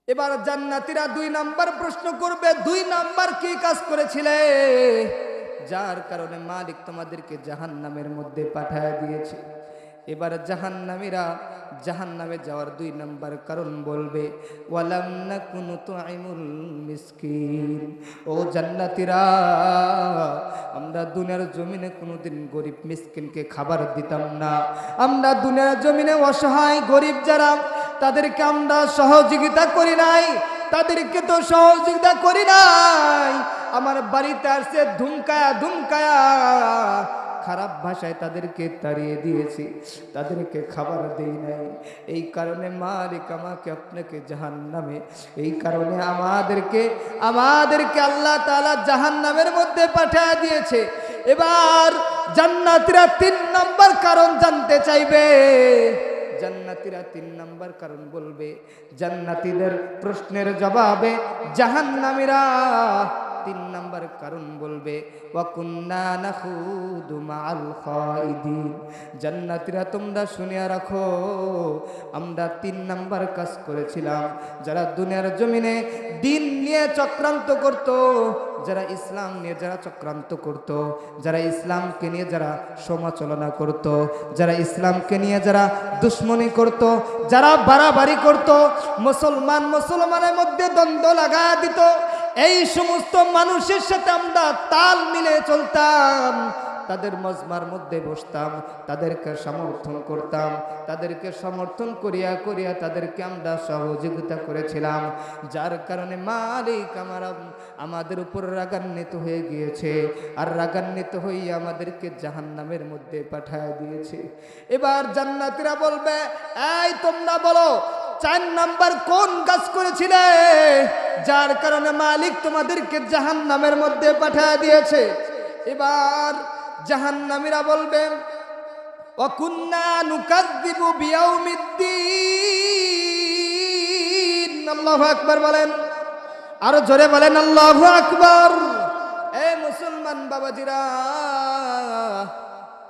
এবার জান্নাতীরা 2 নাম্বার প্রশ্ন করবে, 2 নাম্বার কি কাজ করেছিলে যার কারণে মালিক তোমাদেরকে জাহান্নামের মধ্যে পাঠায় দিয়েছে। এবার জাহান্নামীরা জাহান্নামে যাওয়ার 2 নাম্বার কারণ বলবে, ওয়ালাম নাকুনু তুইমুল মিসকিন। ও জান্নাতীরা, আমরা দুনিয়ার জমিনে কোনোদিন গরিব মিসকিনকে খাবার দিতাম না। আমরা দুনিয়ার জমিনে অসহায় গরিব যারা, তাদেরকে আমরা সহযোগিতা করি নাই, তাদেরকে তো সহযোগিতা করি নাই। আমার বাড়িতে আসছে ধুমকায়া ধুমকায়া খারাপ ভাষায় তাদেরকে তাড়িয়ে দিয়েছি, তাদেরকে খাবার দেই নাই। এই কারণে মালিক আমাকে আপনাকে জাহান্নামে, এই কারণে আমাদেরকে আল্লাহ তাআলা জাহান্নামের মধ্যে পাঠিয়ে দিয়েছে। এবার জান্নাতীরা 3 নাম্বার কারণ জানতে চাইবে। জান্নাতীরা 3 নাম্বার কারণ বলবে। জান্নাতীদের প্রশ্নের জবাবে জাহান্নামীরা 3 নাম্বার কারণ বলবে, ওয়া কুন্না নাখুদু মাআল খাইদিন। জান্নাতীরা তোমরা শুনিয়া রাখো, আমরা 3 নাম্বার কাজ করেছিলাম। যারা দুনিয়ার জমিনে দিন নিয়ে চক্রান্ত করত, যারা ইসলাম নিয়ে যারা চক্রান্ত করত, যারা ইসলামকে নিয়ে যারা সমালোচনা করত, যারা ইসলামকে নিয়ে যারা দুশ্মনী করত, যারা বাড়াবাড়ি করত, মুসলমানের মধ্যে দ্বন্দ্ব লাগা দিত, এই সমস্ত মানুষের সাথে আমরা তাল মিলে চলতাম, তাদের মজমার মধ্যে বসতাম, তাদেরকে সমর্থন করতাম, তাদেরকে সমর্থন করিয়া করিয়া তাদেরকে আমরা সহযোগিতা করেছিলাম। যার কারণে মালিক আমাদের উপর রাগান্বিত হয়ে গিয়েছে, আর রাগান্বিত হয়ে আমাদেরকে জাহান্নামের মধ্যে পাঠিয়ে দিয়েছে। এবার জান্নাতীরা বলবে, এই তোমরা বলো 4 নাম্বার কোন কাজ করেছিলে যার কারণে মালিক তোমাদেরকে জাহান্নামের মধ্যে পাঠিয়ে দিয়েছে। এবার জাহান্নামীরা বলবে, ওয়া কুন্না নুকাযযিবু বিয়াউমিদ্দিন। আল্লাহু আকবার বলেন, আরো জোরে বলেন আল্লাহু আকবার। এই মুসলমান বাবাজিরা,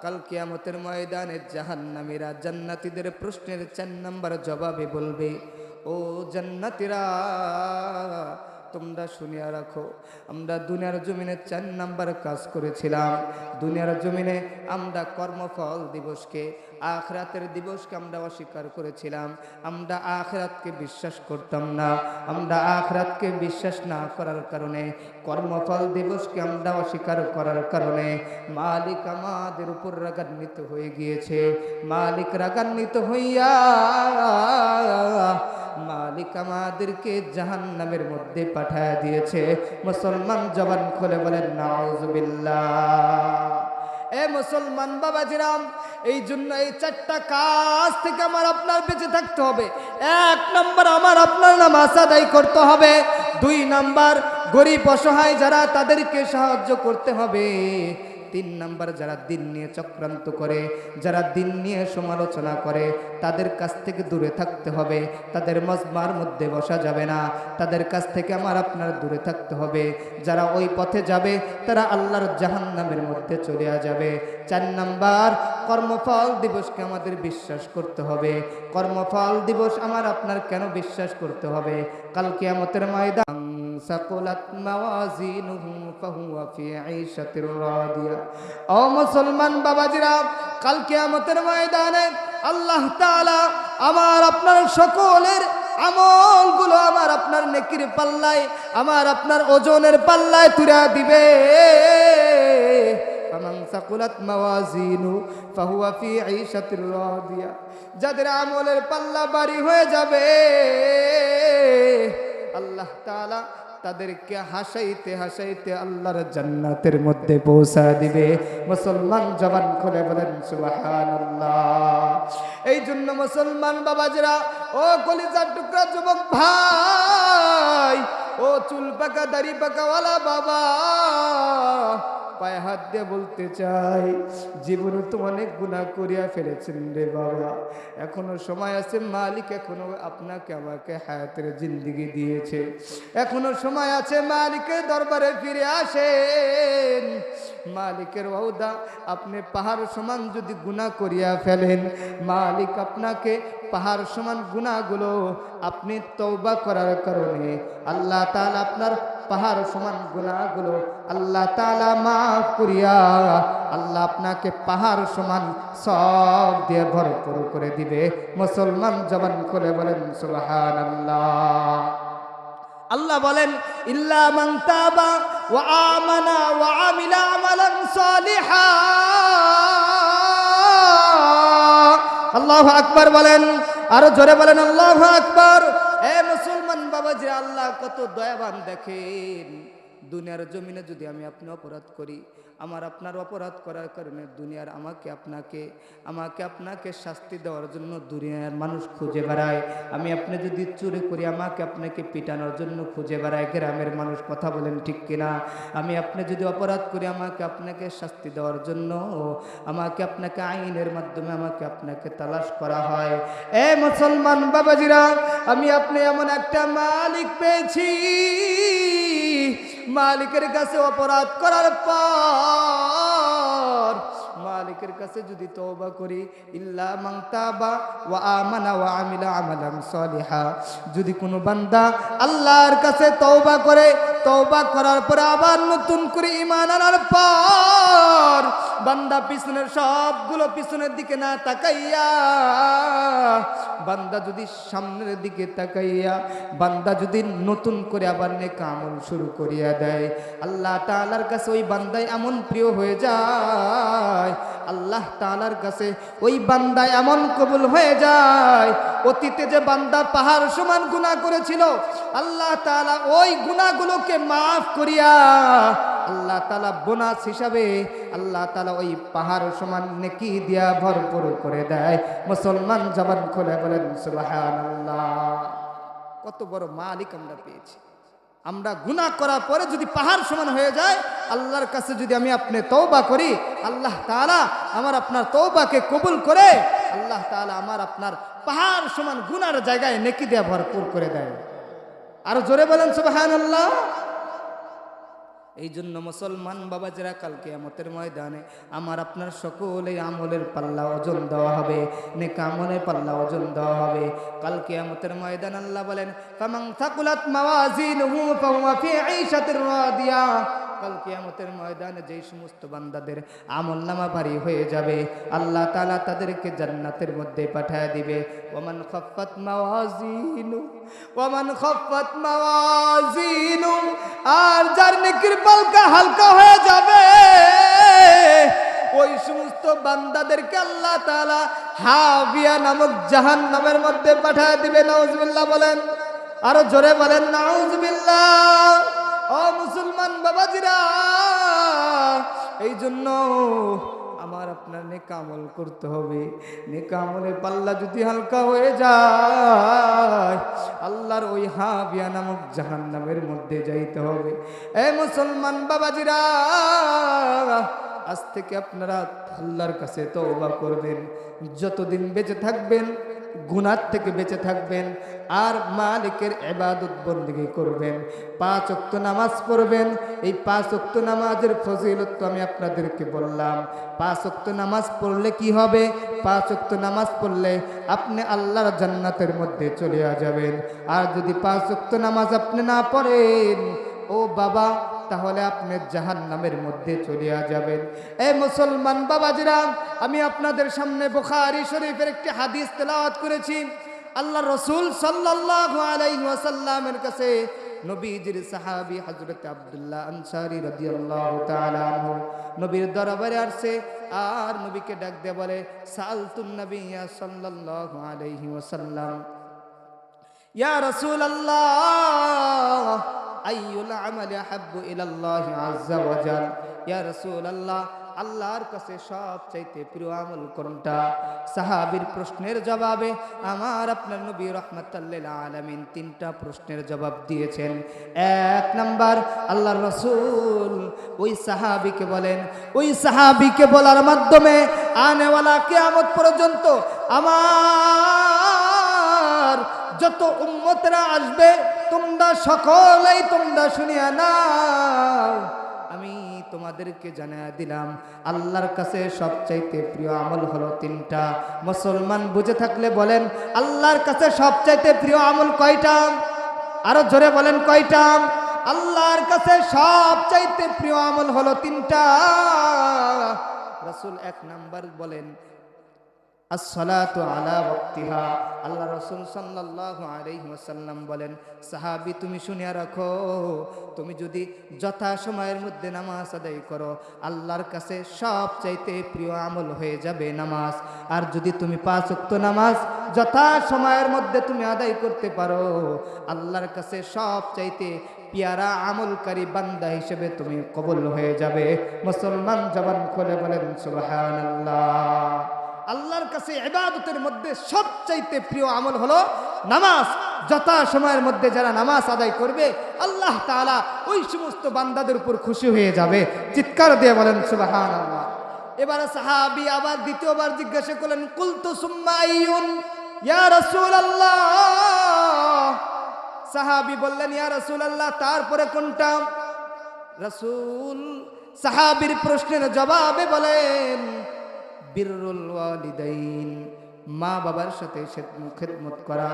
কাল কিয়ামতের ময়দানে জাহান্নামীরা জান্নাতীদের প্রশ্নের 4 নাম্বার জবাবে বলবে, ও জান্নাতীরা তোমরা শুনিয়া রাখো, আমরা দুনিয়ার জমিনে 4 নাম্বার কাজ করেছিলাম। দুনিয়ার জমিনে আমরা কর্মফল দিবসকে, আখিরাতের দিবসকে আমরা অস্বীকার করেছিলাম। আমরা আখিরাতকে বিশ্বাস করতাম না। আমরা আখিরাতকে বিশ্বাস না করার কারণে, কর্মফল দিবসকে আমরা অস্বীকার করার কারণে মালিক আমাদের উপর রাগান্বিত হয়ে গিয়েছে। মালিক রাগান্বিত হইয়া মালিক আমাদেরকে জাহান্নামের মধ্যে পাঠিয়ে দিয়েছে। মুসলমান জবান খুলে বলেন নাউজুবিল্লাহ। এ মুসলমান বাবাজিরাম, এই জন্য এই 4টা কাজ থেকে আমার আপনার বেঁচে থাকতে হবে। 1 নাম্বার আমার আপনার নামাজ আদায় করতে হবে। 2 নাম্বার গরিব অসহায় যারা, তাদেরকে সাহায্য করতে হবে। 3 নাম্বার যারা দিন নিয়ে চক্রান্ত করে, যারা দিন নিয়ে সমালোচনা করে, তাদের কাছ থেকে দূরে থাকতে হবে। তাদের মজমার মধ্যে বসা যাবে না, তাদের কাছ থেকে আমার আপনার দূরে থাকতে হবে। যারা ওই পথে যাবে তারা আল্লাহর জাহান্নামের মধ্যে চলে যাবে। 4 নাম্বার কর্মফল দিবসকে আমাদের বিশ্বাস করতে হবে। কর্মফল দিবস আমার আপনার কেন বিশ্বাস করতে হবে? কাল কিয়ামতের ময়দান সাকুলাত মাওয়াজিনুহু ফাহুয়া ফি আইশাতির রাদিয়া। ও মুসলমান বাবাজিরা, কাল কিয়ামতের ময়দানে আল্লাহ তাআলা আমার আপনার সকলের আমলগুলো আমার আপনার নেকির পাল্লায়, আমার আপনার ওজনের পাল্লায় তুলে দিবে। ফামান সাকুলাত মাওয়াজিনু ফাহুয়া ফি আইশাতির রাদিয়া। যাদের আমলের পাল্লা ভারী হয়ে যাবে, আল্লাহ তাআলা তাদেরকে হাসাইতে হাসাইতে আল্লাহর জান্নাতের মধ্যে পৌঁছা দিবে। মুসলমান জবান খুলে বলেন সুবহানাল্লাহ। এই জন্য মুসলমান বাবাজিরা, ও কলিজার টুকরা যুবক ভাই, ও চুল পাকা দাড়ি পাকাওয়ালা বাবা, পায়ে হাত দিয়ে বলতে চাই, জীবনে তো অনেক গুনাহ করিয়া ফেলেছেন রে বাবা, এখনো সময় আছে। মালিক এখনো আপনাকে আমাকে হায়াতের জিন্দেগি দিয়েছে, এখনো সময় আছে। মালিকের দরবারে ফিরে আসেন। মালিকের ওয়াদা, আপনি পাহাড় সমান যদি গুনাহ করিয়া ফেলেন, মালিক আপনাকে পাহাড় সমান গুনাহগুলো আপনি তওবা করার কারণে আল্লাহ তাআলা আপনার পাহাড় সমান গুনাহগুলো আল্লাহ তাআলা মাফ করিয়া আল্লাহ আপনাকে পাহাড় সমান সব দিয়ে ভরপুর করে দিবে। মুসলমান জবান খুলে বলেন সুবহানাল্লাহ। আল্লাহ বলেন, ইল্লা মান তাবা ওয়া আমানা ওয়া আমিলা আমালান সালিহা। আল্লাহু আকবার বলেন, আরো জোরে বলেন আল্লাহু আকবার। এ মুসলমান বাবাজি, আল্লাহ কত দয়াবান দেখেন। দুনিয়ার জমিনে যদি আমি আপনি অপরাধ করি, আমার আপনার অপরাধ করার কারণে দুনিয়ার আমাকে আপনাকে শাস্তি দেওয়ার জন্য দুনিয়ার মানুষ খুঁজে বেড়ায়। আমি আপনি যদি চুরি করি, আমাকে আপনাকে পিটানোর জন্য খুঁজে বেড়ায় গ্রামের মানুষ। কথা বলেন ঠিক কিনা? আমি আপনি যদি অপরাধ করি, আমাকে আপনাকে শাস্তি দেওয়ার জন্য আমাকে আপনাকে আইনের মাধ্যমে আমাকে আপনাকে তালাশ করা হয়। এ মুসলমান বাবাজিরা, আমি আপনি এমন একটা মালিক পেয়েছি, মালিকের কাছে অপরাধ করার পর মালিকের কাছে যদি তওবা করি, ইল্লা মান তাবা ওয়া আমানা ওয়া আমিলা আমালান সালিহা, যদি কোনো বান্দা আল্লাহর কাছে তওবা করে, তওবা করার পরে আবার নতুন করে ঈমান আনার পর বান্দা পিছনের সবগুলো পিছনের দিকে না তাকাইয়া, বান্দা যদি সামনের দিকে তাকাইয়া, বান্দা যদি নতুন করে আবার নেক আমল শুরু করিয়া দেয়, আল্লাহ তাআলার কাছে ওই বান্দাই এমন প্রিয় হয়ে যায়, আল্লাহ তাআলার কাছে ওই বান্দা এমন কবুল হয়ে যায়। অতীতে যে বান্দা পাহাড় সমান গুনাহ করেছিল, আল্লাহ তাআলা ওই গুনাহগুলোকে মাফ করিয়া আল্লাহ তাআলা বোনাস হিসাবে আল্লাহ তাআলা ওই পাহাড় সমান নেকি দিয়া ভরপুর করে দেয়। মুসলমান জবান খুলে বলেন সুবহানাল্লাহ। কত বড় মালিক আমরা পেয়েছি। আমরা গুনাহ করার পরে যদি পাহাড় সমান হয়ে যায়, আল্লাহর কাছে যদি আমি আপনি তওবা করি, আল্লাহ তাআলা আমার আপনার তওবাকে কবুল করে আল্লাহ তাআলা আমার আপনার পাহাড় সমান গুনার জায়গায় নেকি দিয়ে ভরপুর করে দেয়। আর জোরে বলেন সুবহানাল্লাহ। এই জন্য মুসলমান বাবাজিরা, কাল কিয়ামতের ময়দানে আমার আপনার সকলে আমলের পাল্লা ওজন দেওয়া হবে, নেক আমলের পাল্লা ওজন দেওয়া হবে। কাল কিয়ামতের ময়দান আল্লাহ বলেন, ফামান থাকুলাত মাওয়াজিনুহু ফাহুয়া ফি আইশাতির রাদিয়া। কাল কিয়ামতের ময়দানে যেই সমস্ত বান্দাদের আমলনামা ভারী হয়ে যাবে, আল্লাহ তাআলা তাদেরকে জান্নাতের মধ্যে পাঠিয়ে দিবে। ওমান খাফফাত মাওয়াজিনু, আর যার নেকির পাল্লা হালকা হয়ে যাবে, ওই সমস্ত বান্দাদেরকে আল্লাহ তাআলা হাবিয়া নামক জাহান্নামের মধ্যে পাঠিয়ে দিবে। নাউজুবিল্লাহ বলেন, আরো জোরে বলেন নাউজুবিল্লাহ। ও মুসলমান বাবাজিরা, এই জন্য আমার আপনার নেক আমল করতে হবে। নেক আমলের পাল্লা যদি হালকা হয়ে যায়, আল্লাহর ওই হাবিয়া নামক জাহান্নামের মধ্যে যাইতে হবে। এই মুসলমান বাবাজিরা, আজ থেকে আপনারা আল্লাহর কাছে তওবা করবেন। যতদিন বেঁচে থাকবেন গুনাহ থেকে বেঁচে থাকবেন, আর মালিকের ইবাদত বন্দেগী করবেন, 5 ওয়াক্ত নামাজ পড়বেন। এই 5 ওয়াক্ত নামাজের ফজিলত তো আমি আপনাদেরকে বললাম। 5 ওয়াক্ত নামাজ পড়লে কি হবে? 5 ওয়াক্ত নামাজ পড়লে আপনি আল্লাহর জান্নাতের মধ্যে চলে যাবেন। আর যদি 5 ওয়াক্ত নামাজ আপনি না পড়েন, ও বাবা, তাহলে আপনি জাহান্নামের মধ্যে চলে যাবেন। এই মুসলমান বাবাজিরা, আমি আপনাদের সামনে বুখারী শরীফের একটি হাদিস তেলাওয়াত করেছি। আল্লাহ রাসূল সাল্লাল্লাহু আলাইহি ওয়াসাল্লামের কাছে নবীজির সাহাবী হযরত আব্দুল্লাহ আনসারী রাদিয়াল্লাহু তাআলা আনহু নবীর দরবারে আসছে, আর নবীকে ডাক দিয়ে বলে, সালতুন নবিয়্যা সাল্লাল্লাহু আলাইহি ওয়াসাল্লাম, ইয়া রাসূলুল্লাহ আইয়ুল আমালি আহাব্বু ইলাল্লাহি আযজা ওয়া জাল। ইয়া রাসূলুল্লাহ, আল্লাহর কাছে সবচাইতে প্রিয় আমল কোনটা? সাহাবীর প্রশ্নের জবাবে আমার আপনার নবী রাহমাতুল লিল আলামিন তিনটা প্রশ্নের জবাব দিয়েছেন। এক নাম্বার, আল্লাহর রাসূল ওই সাহাবীকে বলেন, ওই সাহাবীকে বলার মাধ্যমে আনেওয়ালা কিয়ামত পর্যন্ত আমার যত উম্মতরা আসবে তোমরা সকলেই তোমরা শুনিয়া নাও, আমি তোমাদেরকে জানায়া দিলাম আল্লাহর কাছে সবচাইতে প্রিয় আমল হলো তিনটা। মুসলমান বুঝে থাকলে বলেন আল্লাহর কাছে সবচাইতে প্রিয় আমল কয়টা? আরো জোরে বলেন কয়টা? আল্লাহর কাছে সবচাইতে প্রিয় আমল হলো তিনটা। রাসূল এক নাম্বার বলেন আসসালাতু আলা ওয়াক্তিহা। আল্লাহ রাসূল সাল্লাল্লাহু আলাইহি ওয়াসাল্লাম বলেন, সাহাবী তুমি শুনিয়া রাখো, তুমি যদি যথা সময়ের মধ্যে নামাজ আদায় করো আল্লাহর কাছে সবচাইতে প্রিয় আমল হয়ে যাবে নামাজ। আর যদি তুমি 5 ওয়াক্ত নামাজ যথা সময়ের মধ্যে তুমি আদায় করতে পারো আল্লাহর কাছে সবচাইতে পিয়ারা আমলকারী বান্দা হিসেবে তুমি কবুল হয়ে যাবে। মুসলমান জবান খুলে বলেন সুবহানাল্লাহ। আল্লাহর কাছে ইবাদতের মধ্যে সবচাইতে প্রিয় আমল হলো নামাজ। যথা সময়ের মধ্যে যারা নামাজ আদায় করবে আল্লাহ তাআলা ওই সমস্ত বান্দাদের উপর খুশি হয়ে যাবে। চিৎকার দিয়ে বলেন সুবহানাল্লাহ। এবারে সাহাবী আবার দ্বিতীয়বার জিজ্ঞাসা করলেন, কুলতু সুম্মা আইয়ুন ইয়া রাসূলুল্লাহ। সাহাবী বললেন, ইয়া রাসূলুল্লাহ তারপরে কোনটা? রাসূল সাহাবীর প্রশ্নের জবাবে বলেন, বিররুল ওয়ালিদাইন, মা বাবার সাথে খেদমত করা,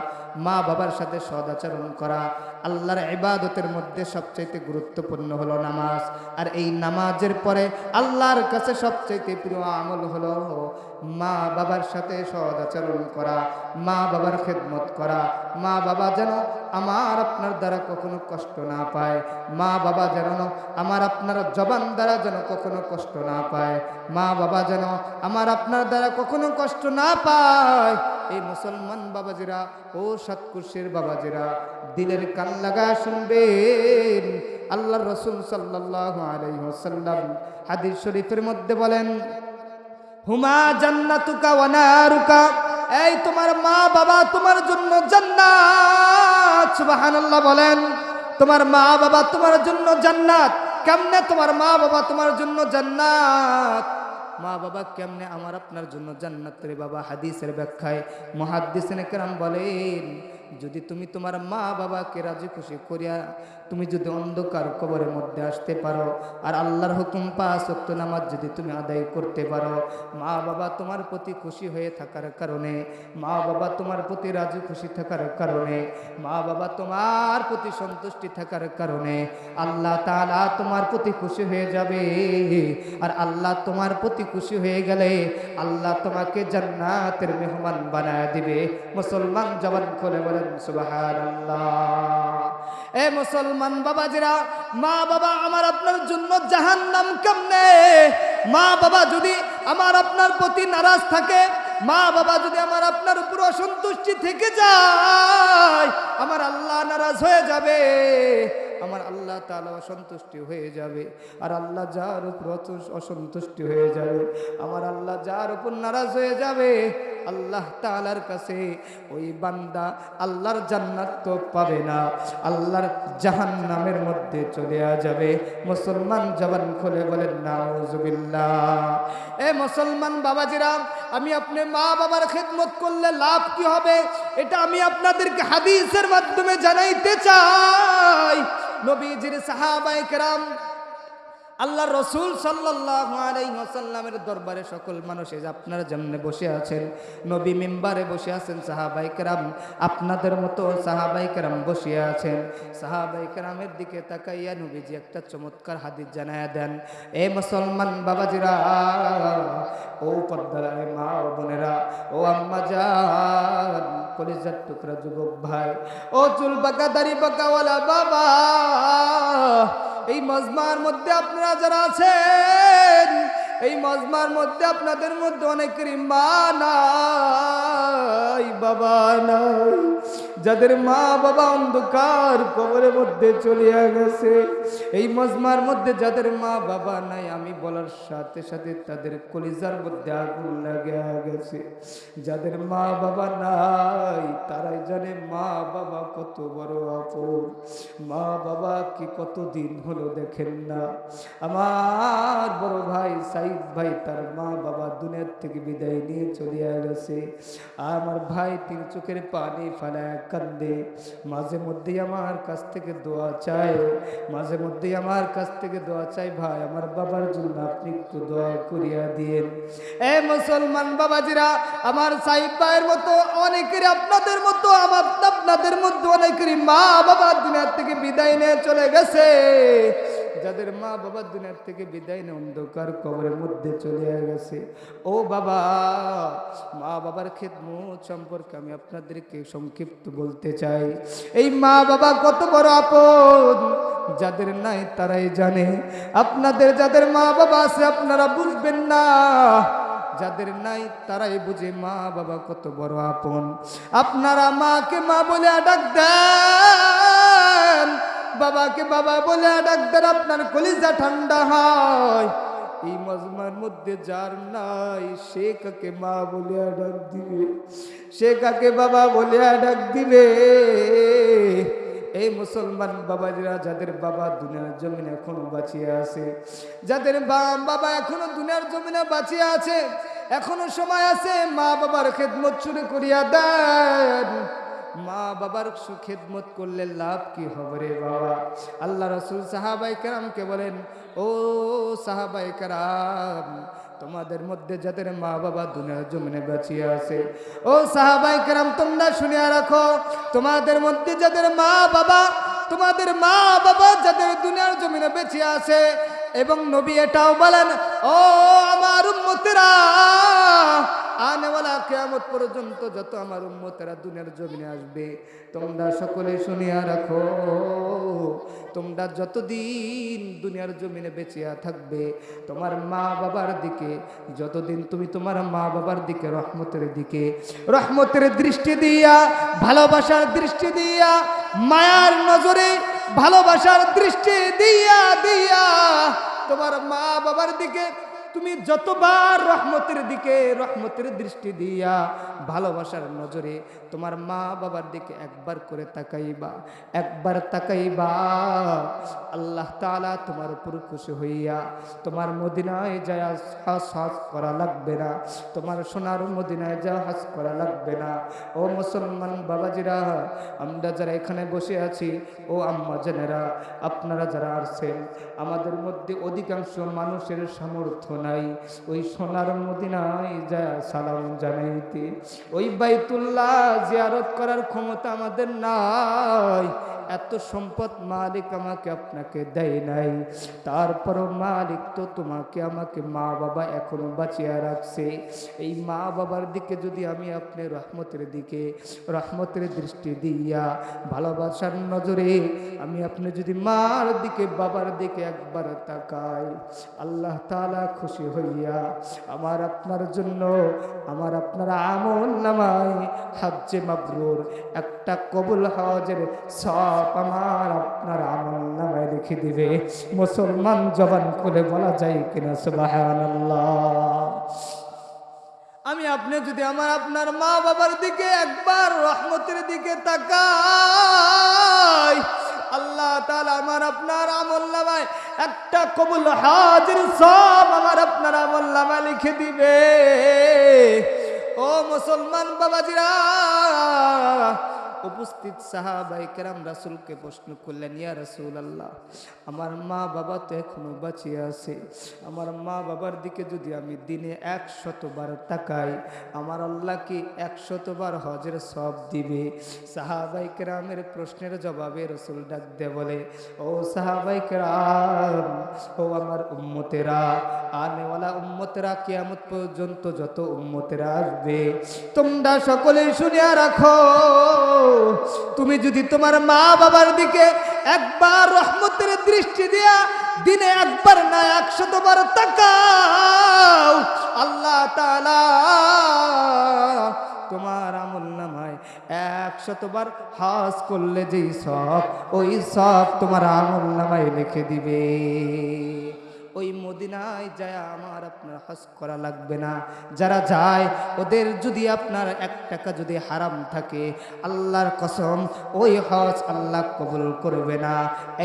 মা বাবার সাথে সদাচরণ করা। আল্লাহর ইবাদতের মধ্যে সবচাইতে গুরুত্বপূর্ণ হলো নামাজ। আর এই নামাজের পরে আল্লাহর কাছে সবচাইতে প্রিয় আমল হলো মা বাবার সাথে সদাচরণ করা, মা বাবার খেদমত করা। মা বাবা যেন আমার আপনার দ্বারা কখনো কষ্ট না পায়, মা বাবা যেন আমার আপনার জবান দ্বারা যেন কখনো কষ্ট না পায়, মা বাবা যেন আমার আপনার দ্বারা কখনো কষ্ট না পায়। এই মুসলমান বাবাজিরা ও সাতকুশির বাবাজিরা দিলের কান লাগা শুনবেন। আল্লাহর রাসূল সাল্লাল্লাহু আলাইহি ওয়াসাল্লাম হাদিস শরীফের মধ্যে বলেন, হুমা জান্নাতুকা ওয়া নারুকা, এই তোমার মা বাবা তোমার জন্য জান্নাত। সুবহানাল্লাহ বলেন, তোমার মা বাবা তোমার জন্য জান্নাত। কেমনে তোমার মা বাবা তোমার জন্য জান্নাত? মা বাবা কেমনে আমার আপনার জন্য জান্নাত রে বাবা? হাদিসের ব্যাখ্যায় মুহাদ্দিসিনে কেরাম বলেন, যদি তুমি তোমার মা বাবাকে রাজি খুশি করিয়া তুমি যদি অন্ধকার কবরের মধ্যে আসতে পারো আর আল্লাহর হুকুম 5 ওয়াক্ত নামাজ যদি তুমি আদায় করতে পারো, মা বাবা তোমার প্রতি খুশি হয়ে থাকার কারণে, মা বাবা তোমার প্রতি রাজি খুশি থাকার কারণে, মা বাবা তোমার প্রতি সন্তুষ্টি থাকার কারণে আল্লাহ তাআলা তোমার প্রতি খুশি হয়ে যাবে। আর আল্লাহ তোমার প্রতি খুশি হয়ে গেলে আল্লাহ তোমাকে জান্নাতের মেহমান বানায় দিবে। মুসলমান জবান খুলে বলেন সুবহানাল্লাহ। এ মুসলমান বাবাজিরা, মা বাবা আমার আপনার জন্য জাহান্নাম কেমনে? মা বাবা যদি আমার আপনার প্রতি নারাজ থাকে, মা বাবা যদি আমার আপনার উপর অসন্তুষ্টি থেকে যায়, আমার আল্লাহ নারাজ হয়ে যাবে, আমার আল্লাহ তাআলা অসন্তুষ্টি হয়ে যাবে। আর আল্লাহ যার উপর অসন্তুষ্টি হয়ে যাবে, আমার আল্লাহ যার উপর নারাজ হয়ে যাবে, আল্লাহ তাআলার কাছে ওই বান্দা আল্লাহর জান্নাত তো পাবে না, আল্লাহর জাহান্নামের মধ্যে চলে যাবে। মুসলমান জবান খুলে বলেন নাউজুবিল্লাহ। এ মুসলমান বাবাজিরা, আমি আপনি মা বাবার খেদমত করলে লাভ কি হবে এটা আমি আপনাদেরকে হাদিসের মাধ্যমে জানাইতে চাই। নবীজির সাহাবায়ে কেরাম, আল্লাহর রাসূল সাল্লাল্লাহু আলাইহি ওয়াসাল্লামের দরবারে সকল মানুষ এই যে আপনারা যেমনে বসে আছেন, নবী মিম্বারে বসে আছেন, সাহাবায়ে কেরাম আপনাদের মতো সাহাবায়ে কেরাম বসে আছেন। সাহাবায়ে কেরামের দিকে তাকাইয়া নবীজি একটা চমৎকার হাদিস জানায়া দেন। এ মুসলমান বাবাজিরা, ও পর্দার মা ও বোনেরা, ও আম্মা জান, কলিজার টুকরা যুবক ভাই, ও চুল বাঁকা দাড়ি বাঁকাওয়ালা বাবা, এই মজমার মধ্যে আপনারা যারা আছেন, এই মজমার মধ্যে আপনাদের মধ্যে অনেকেরই মা নাই, বাবা নাই, যাদের মা বাবা অন্ধকার কবরের মধ্যে চলিয়া গেছে, এই মজমার মধ্যে যাদের মা বাবা নাই, আমি বলার সাথে সাথে তাদের কলিজার মধ্যে আগুন লাগিয়া গেছে। যাদের মা বাবা নাই তারাই জানে মা বাবা কত বড় আপন। মা বাবা কি কতদিন হলো দেখেন না। আমার বড় ভাই সাইদ ভাই তার মা বাবা দুনিয়ার থেকে বিদায় নিয়ে চলিয়া গেছে। আমার ভাই তিন চোখের পানি ফেলায় কান্দে, মাঝে মধ্যেই আমার কাছ থেকে দোয়া চায়, মাঝে মধ্যেই আমার কাছ থেকে দোয়া চাই, ভাই আমার বাবার জন্য আপনি একটু দোয়া করিয়া দিয়েন। এ মুসলমান বাবাজিরা, আমার সাইদ ভাইয়ের মতো অনেকেরই, আপনাদের মতো আপনাদের মধ্যে অনেকেরই মা বাবা দুনিয়ার থেকে বিদায় নিয়ে চলে গেছে। যাদের মা বাবা দুনিয়ার থেকে বিদায় নিয়ে অন্ধকার কবরের মধ্যে চলে গেছে, ও বাবা, মা বাবার খেদমত সম্পর্কে আমি আপনাদেরকে সংক্ষিপ্ত বলতে চাই। এই মা বাবা কত বড় আপন, যাদের নাই তারাই জানে। আপনাদের যাদের মা বাবা আছে আপনারা বুঝবেন না, যাদের নাই তারাই বুঝে মা বাবা কত বড় আপন। আপনারা মাকে মা বলে ডাক দেন, বাবাকে বাবা বলে ডাক দেন, আপনার কলিজা ঠান্ডা হয়। এই মজমার মধ্যে যার নাই সে কাকে মা বলে ডাক দিবে, সে কাকে বাবা বলে ডাক দিবে? এই মুসলমান বাবাজিরা, যাদের বাবা দুনিয়ার জমিনে এখনো বাঁচিয়ে আছে, যাদের বাবা এখনো দুনিয়ার জমিনে বাঁচিয়ে আছে, এখনো সময় আছে, মা বাবার খেদমত শুরু করিয়া দেন। মা বাবার খেদমত করলে লাভ কি হবে রে বাবা? আল্লাহ রাসূল সাহাবায়ে কেরামকে বলেন, ও সাহাবায়ে কেরাম, তোমাদের মধ্যে যাদের মা বাবা দুনিয়ার জমিনে বাঁচিয়ে আছে, ও সাহাবায়ে কেরাম তোমরা শুনিয়া রাখো, তোমাদের মধ্যে যাদের মা বাবা, তোমাদের মা বাবা যাদের দুনিয়ার জমিনে বেঁচে আছে, এবং নবী এটাও বলেন, ও আমার উম্মতেরা, আনেওয়ালা কিয়ামত পর্যন্ত যত আমার উম্মতেরা দুনিয়ার জমিনে আসবে, তোমরা সকলে শুনিয়া রাখো, তোমরা যতদিন দুনিয়ার জমিনে বেঁচে থাকবে, তোমার মা বাবার দিকে, যতদিন তুমি তোমার মা বাবার দিকে রহমতের দৃষ্টি দিয়া, ভালোবাসার দৃষ্টি দিয়া, মায়ার নজরে ভালোবাসার দৃষ্টি দিয়া দিয়া তোমার মা বাবার দিকে তুমি যতবার রহমতের দৃষ্টি দিয়া, ভালোবাসার নজরে তোমার মা বাবার দিকে একবার করে তাকাইবা, আল্লাহ তাআলা তোমার উপর খুশি হইয়া তোমার মদিনায় যায় হজ করা লাগবে না, তোমার সোনার মদিনায় যা হজ করা লাগবে না। ও মুসলমান বাবাজিরা, আমরা যারা এখানে বসে আছি, ও আম্মা জানেরা, আপনারা যারা আসছেন, আমাদের মধ্যে অধিকাংশ মানুষের সামর্থ্য নাই ওই সোনার মদিনায় যায় সালাম জানাইতে, ওই বাইতুল্লাহ জিয়ারত করার ক্ষমতা আমাদের নাই। এত সম্পদ মালিক আমাকে আপনাকে দেয় নাই, তারপরও মালিক তো তোমাকে আমাকে মা বাবা এখনো বাঁচিয়ে রাখছে। এই মা বাবার দিকে যদি আমি আপনি রহমতের দৃষ্টি দিয়া, ভালোবাসার নজরে আমি আপনি যদি মার দিকে বাবার দিকে একবার তাকাই, আল্লাহ তাআলা খুশি হইয়া আমার আপনার জন্য, আমার আপনার আমল নামায় হজ্জে মাবরুর, একটা কবুল হজের সব আমার আপনার আমল নামায় লিখে দিবে। মুসলমান জবান খুলে বলা যায় কিনা সুবহানাল্লাহ? আমি আপনি যদি আমার আপনার মা বাবার দিকে একবার রহমতের দিকে তাকাই, আল্লাহ তাআলা আমার আপনার আমল নামায় একটা কবুল হজের সব আমার আপনার আমল নামায় লিখে দিবে। ও মুসলমান বাবাজিরা, উপস্থিত সাহাবায়ে কেরাম রাসূলকে প্রশ্ন করলেন, ইয়া রাসূলুল্লাহ, আমার মা বাবা তো এখনো বাঁচিয়ে আছে, আমার মা বাবার দিকে যদি আমি দিনে 100 বার তাকাই, আমার আল্লাহ কি 100 বার হজের সওয়াব দিবে? সাহাবায়ে কেরামের প্রশ্নের জবাবে রাসূল ডাক দিয়ে বলে, ও সাহাবায়ে কেরাম, ও আমার উম্মতেরা, আনেওয়ালা উম্মতেরা, কিয়ামত পর্যন্ত যত উম্মতেরা আসবে, তোমরা সকলে শুনিয়া রাখো, তুমি যদি তোমার মা বাবার দিকে একবার রহমতের দৃষ্টি দিয়া দিনে একবার না 100 বার তাকাও, আল্লাহ তাআলা তোমার আমল নামায় 100বার হজ করলে যেই সব, ওই সব তোমার আমল নামায় লিখে দিবে। ওই মদিনায় যায় আমার আপনার হজ করা লাগবে না। যারা যায় ওদের যদি আপনার 1 টাকা যদি হারাম থাকে, আল্লাহর কসম ওই হজ আল্লাহ কবুল করবে না।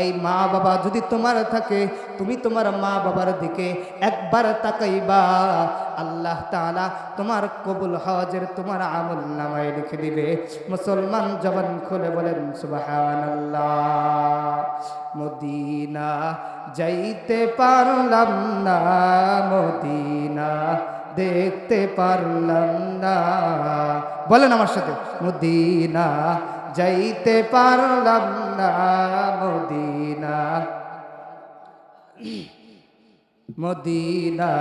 এই মা বাবা যদি তোমার থাকে, তুমি তোমার মা বাবার দিকে একবার তাকাইবা, আল্লাহ তাআলা তোমার কবুল হজের তোমার আমল নামায় লিখে দিবে। মুসলমান জবান খুলে বলেন সুবহানাল্লাহ। মদিনা যাইতে পারলাম না, মদিনা দেখতে পারলাম না। বলেন আমার সাথে, মদিনা যাইতে পারলাম না, মদিনা মদিনা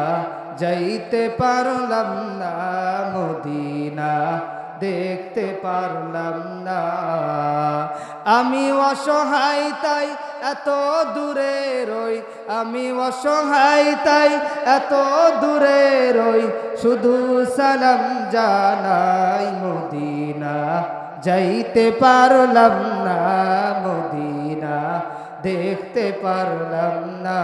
যাইতে পারলাম না, মদিনা দেখতে পারলাম না। আমি অসহায় তাই এত দূরে রই, আমি অসহায় তাই এত দূরে রই, শুধু সালাম জানাই। মদিনা যাইতে পারলাম না, মদিনা দেখতে পারলাম না।